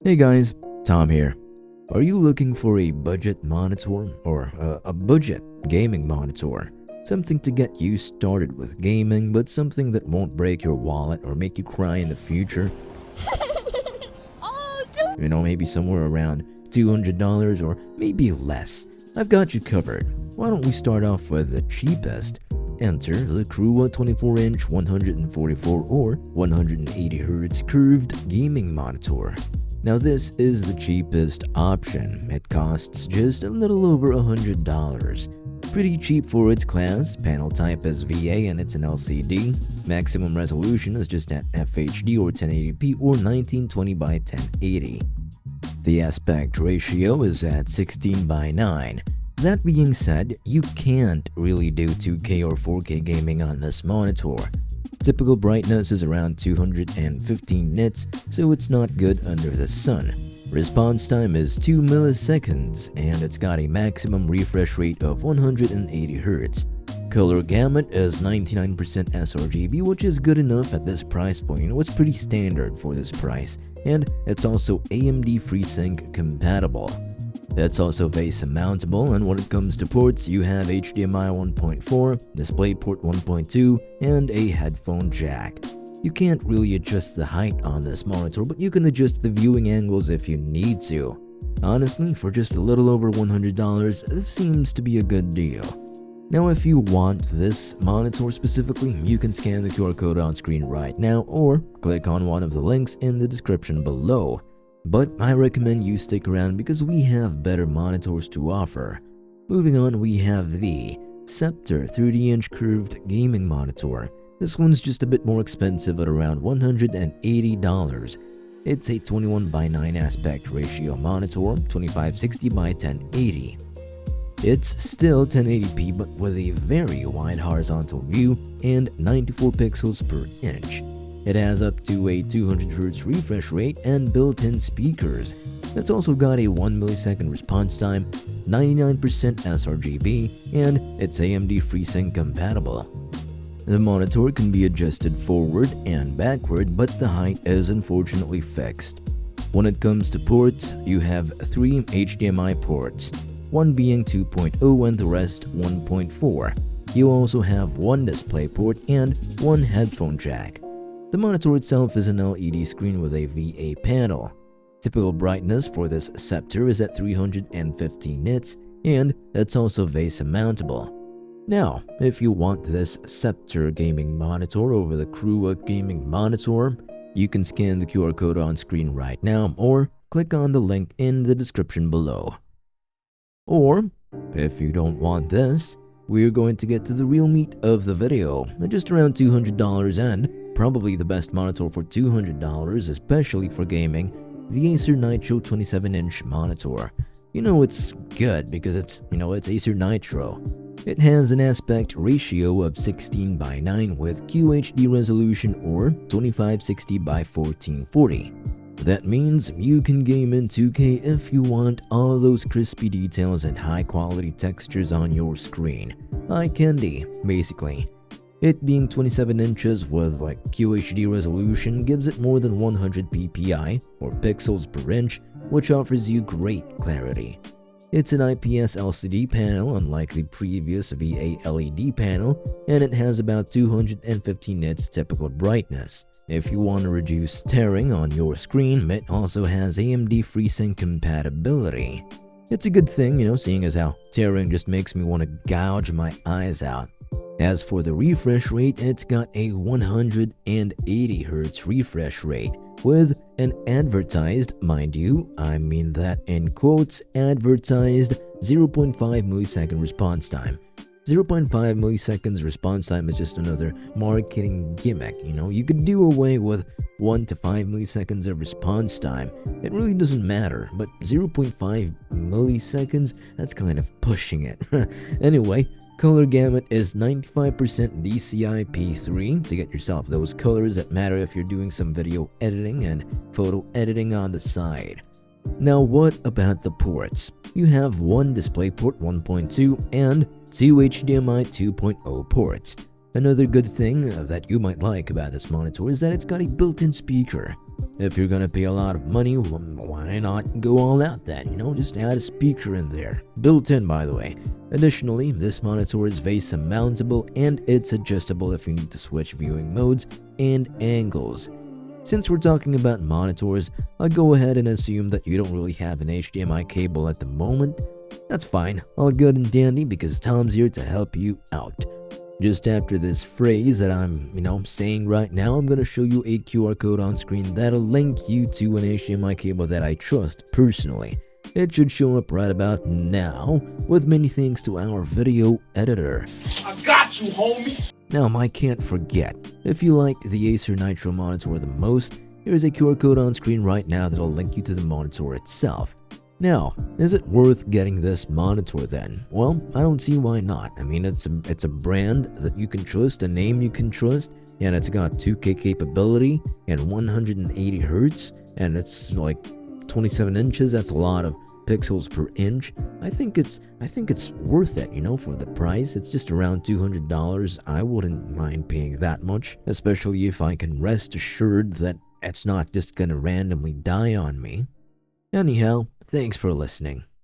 Hey guys, Tom here. Are you looking for a budget monitor or a budget gaming monitor? Something to get you started with gaming, but something that won't break your wallet or make you cry in the future? Oh, Maybe somewhere around $200 or maybe less. I've got you covered. Why don't we start off with the cheapest? Enter the CRUA 24-inch 144 or 180Hz curved gaming monitor. Now this is the cheapest option. It costs just a little over $100. Pretty cheap for its class. Panel type is VA and it's an LCD. Maximum resolution is just at FHD or 1080p or 1920 by 1080. The aspect ratio is at 16:9. That being said, you can't really do 2K or 4K gaming on this monitor. Typical brightness is around 215 nits, so it's not good under the sun. Response time is 2 milliseconds, and it's got a maximum refresh rate of 180 Hz. Color gamut is 99% sRGB, which is good enough at this price point. It's pretty standard for this price, and it's also AMD FreeSync compatible. It's also face mountable, and when it comes to ports, you have HDMI 1.4, DisplayPort 1.2, and a headphone jack. You can't really adjust the height on this monitor, but you can adjust the viewing angles if you need to. Honestly, for just a little over $100, this seems to be a good deal. Now, if you want this monitor specifically, you can scan the QR code on screen right now or click on one of the links in the description below. But I recommend you stick around because we have better monitors to offer. Moving on, we have the Sceptre 30-inch curved gaming monitor. This one's just a bit more expensive at around $180. It's a 21:9 aspect ratio monitor, 2560 by 1080. It's still 1080p but with a very wide horizontal view and 94 pixels per inch. It has up to a 200Hz refresh rate and built-in speakers. It's also got a 1 millisecond response time, 99% sRGB, and it's AMD FreeSync compatible. The monitor can be adjusted forward and backward, but the height is unfortunately fixed. When it comes to ports, you have 3 HDMI ports, one being 2.0 and the rest 1.4. You also have one DisplayPort and one headphone jack. The monitor itself is an LED screen with a VA panel. Typical brightness for this Sceptre is at 315 nits, and it's also face mountable. Now, if you want this Sceptre gaming monitor over the CRUA gaming monitor, you can scan the QR code on screen right now or click on the link in the description below. Or, if you don't want this, we're going to get to the real meat of the video, at just around $200 and probably the best monitor for $200, especially for gaming, the Acer Nitro 27-inch monitor. It's good because it's Acer Nitro. It has an aspect ratio of 16:9 with QHD resolution or 2560 by 1440. That means you can game in 2K if you want all those crispy details and high-quality textures on your screen. Eye candy, basically. It being 27 inches with QHD resolution gives it more than 100 ppi or pixels per inch, which offers you great clarity. It's an IPS LCD panel unlike the previous VA LED panel, and it has about 250 nits typical brightness. If you want to reduce tearing on your screen, it also has AMD FreeSync compatibility. It's a good thing, seeing as how tearing just makes me want to gouge my eyes out. As for the refresh rate, it's got a 180 Hz refresh rate with an advertised, mind you, I mean that in quotes, advertised 0.5 millisecond response time. 0.5 milliseconds response time is just another marketing gimmick. You could do away with 1 to 5 milliseconds of response time. It really doesn't matter, but 0.5 milliseconds, that's kind of pushing it. Anyway, color gamut is 95% DCI-P3 to get yourself those colors that matter if you're doing some video editing and photo editing on the side. Now, what about the ports? You have one DisplayPort 1.2 and 2 HDMI 2.0 ports. Another good thing that you might like about this monitor is that it's got a built-in speaker. If you're gonna pay a lot of money, why not go all out then, just add a speaker in there. Built in, by the way. Additionally, this monitor is face mountable and it's adjustable if you need to switch viewing modes and angles. Since we're talking about monitors, I'll go ahead and assume that you don't really have an HDMI cable at the moment. That's fine, all good and dandy because Tom's here to help you out. Just after this phrase that I'm saying right now, I'm gonna show you a QR code on screen that'll link you to an HDMI cable that I trust personally. It should show up right about now, with many thanks to our video editor. I got you, homie! Now, I can't forget, if you liked the Acer Nitro monitor the most, here's a QR code on screen right now that'll link you to the monitor itself. Now, is it worth getting this monitor then? Well, I don't see why not. I mean, it's a brand that you can trust, a name you can trust, and it's got 2K capability and 180 Hz, and it's like 27 inches. That's a lot of pixels per inch. I think it's worth it, for the price. It's just around $200. I wouldn't mind paying that much, especially if I can rest assured that it's not just gonna randomly die on me. Anyhow, thanks for listening.